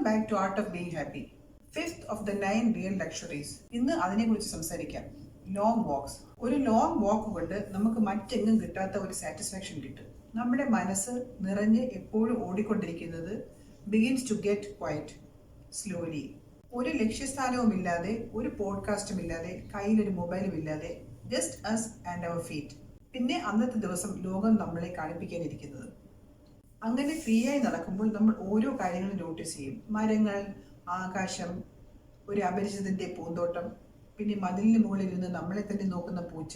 back to Art of Being Happy. Fifth of the 9 real luxuries. ഇന്ന് അതിനെക്കുറിച്ച് സംസാരിക്കാം. Long walks. ഒരു long walk കൊണ്ട് നമുക്ക് മറ്റെങ്ങും കിട്ടാത്ത ഒരു സാറ്റിസ്ഫാക്ഷൻ കിട്ടും. നമ്മുടെ മനസ്സ് നിറഞ്ഞ് എപ്പോഴും ഓടിക്കൊണ്ടിരിക്കുന്നത് begins to get quiet slowly. ഒരു ലക്ഷ്യസ്ഥാനവുമില്ലാതെ, ഒരു പോഡ്കാസ്റ്റും ഇല്ലാതെ, കയ്യിലൊരു മൊബൈലും ഇല്ലാതെ, just us and our feet. പിന്നെ അന്നത്തെ ദിവസം ലോകം നമ്മളെ കാണിപ്പിക്കാനിരിക്കുന്നത്. അങ്ങനെ ഫ്രീ ആയി നടക്കുമ്പോൾ നമ്മൾ ഓരോ കാര്യങ്ങളും നോട്ടീസ് ചെയ്യും. മരങ്ങൾ, ആകാശം, ഒരു അപരിചിതന്റെ പൂന്തോട്ടം, പിന്നെ മതിലിന് മുകളിൽ ഇരുന്ന് നമ്മളെ തന്നെ നോക്കുന്ന പൂച്ച,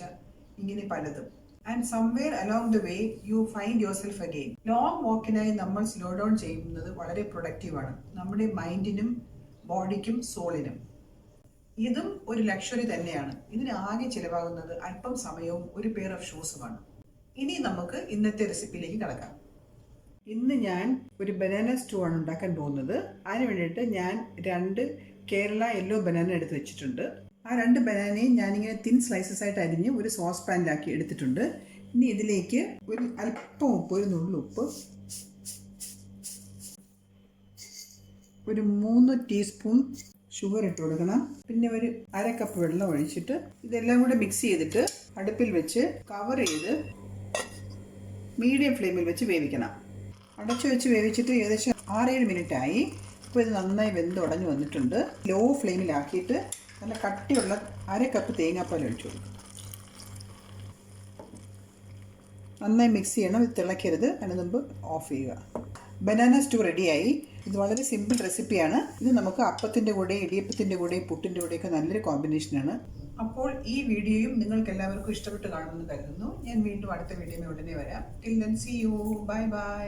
ഇങ്ങനെ പലതും. And somewhere along the way you find yourself again. Long വാക്കിനായി നമ്മൾ സ്ലോ ഡൗൺ ചെയ്യുന്നത് വളരെ പ്രൊഡക്റ്റീവാണ്, നമ്മുടെ മൈൻഡിനും ബോഡിക്കും സോളിനും. ഇതും ഒരു ലക്ഷറി തന്നെയാണ്. ഇതിന് ആകെ ചിലവാകുന്നത് അല്പം സമയവും ഒരു പെയർ ഓഫ് ഷൂസുമാണ്. ഇനി നമുക്ക് ഇന്നത്തെ റെസിപ്പിയിലേക്ക് കടക്കാം. ഇന്ന് ഞാൻ ഒരു ബനാന സ്റ്റൂ ആണ് ഉണ്ടാക്കാൻ പോകുന്നത്. അതിന് വേണ്ടിയിട്ട് ഞാൻ 2 കേരള യെല്ലോ ബനാന എടുത്ത് വെച്ചിട്ടുണ്ട്. ആ 2 ബനാനയും ഞാനിങ്ങനെ തിൻ സ്ലൈസസ് ആയിട്ട് അരിഞ്ഞ് ഒരു സോസ് പാനിലാക്കി എടുത്തിട്ടുണ്ട്. ഇനി ഇതിലേക്ക് ഒരു അല്പം ഉപ്പ്, ഒരു നുള്ളുപ്പ്, ഒരു 3 ടീസ്പൂൺ ഷുഗർ ഇട്ട് കൊടുക്കണം. പിന്നെ ഒരു 1/2 കപ്പ് വെള്ളം ഒഴിച്ചിട്ട് ഇതെല്ലാം കൂടെ മിക്സ് ചെയ്തിട്ട് അടുപ്പിൽ വെച്ച് കവർ ചെയ്ത് മീഡിയം ഫ്ലെയിമിൽ വെച്ച് വേവിക്കണം. അടച്ചു വെച്ച് വേവിച്ചിട്ട് ഏകദേശം 6-7 മിനിറ്റ് ആയി. ഇപ്പോൾ ഇത് നന്നായി വെന്തുടഞ്ഞ് വന്നിട്ടുണ്ട്. ലോ ഫ്ലെയിമിലാക്കിയിട്ട് നല്ല കട്ടിയുള്ള 1/2 കപ്പ് തേങ്ങാപ്പാൽ ഒഴിച്ചു കൊടുക്കും. നന്നായി മിക്സ് ചെയ്യണം, ഇത് തിളയ്ക്കരുത്. അതിന് മുമ്പ് ഓഫ് ചെയ്യുക. ബനാന സ്റ്റൂ റെഡിയായി. ഇത് വളരെ സിമ്പിൾ റെസിപ്പിയാണ്. ഇത് നമുക്ക് അപ്പത്തിൻ്റെ കൂടെ, ഇടിയപ്പത്തിൻ്റെ കൂടെ, പുട്ടിൻ്റെ കൂടെയൊക്കെ നല്ലൊരു കോമ്പിനേഷനാണ്. അപ്പോൾ ഈ വീഡിയോയും നിങ്ങൾക്ക് എല്ലാവർക്കും ഇഷ്ടപ്പെട്ട് കാണുമെന്ന് കരുതുന്നു. ഞാൻ വീണ്ടും അടുത്ത വീഡിയോയിൽ ഉടനെ വരാം. Till then see you. Bye by.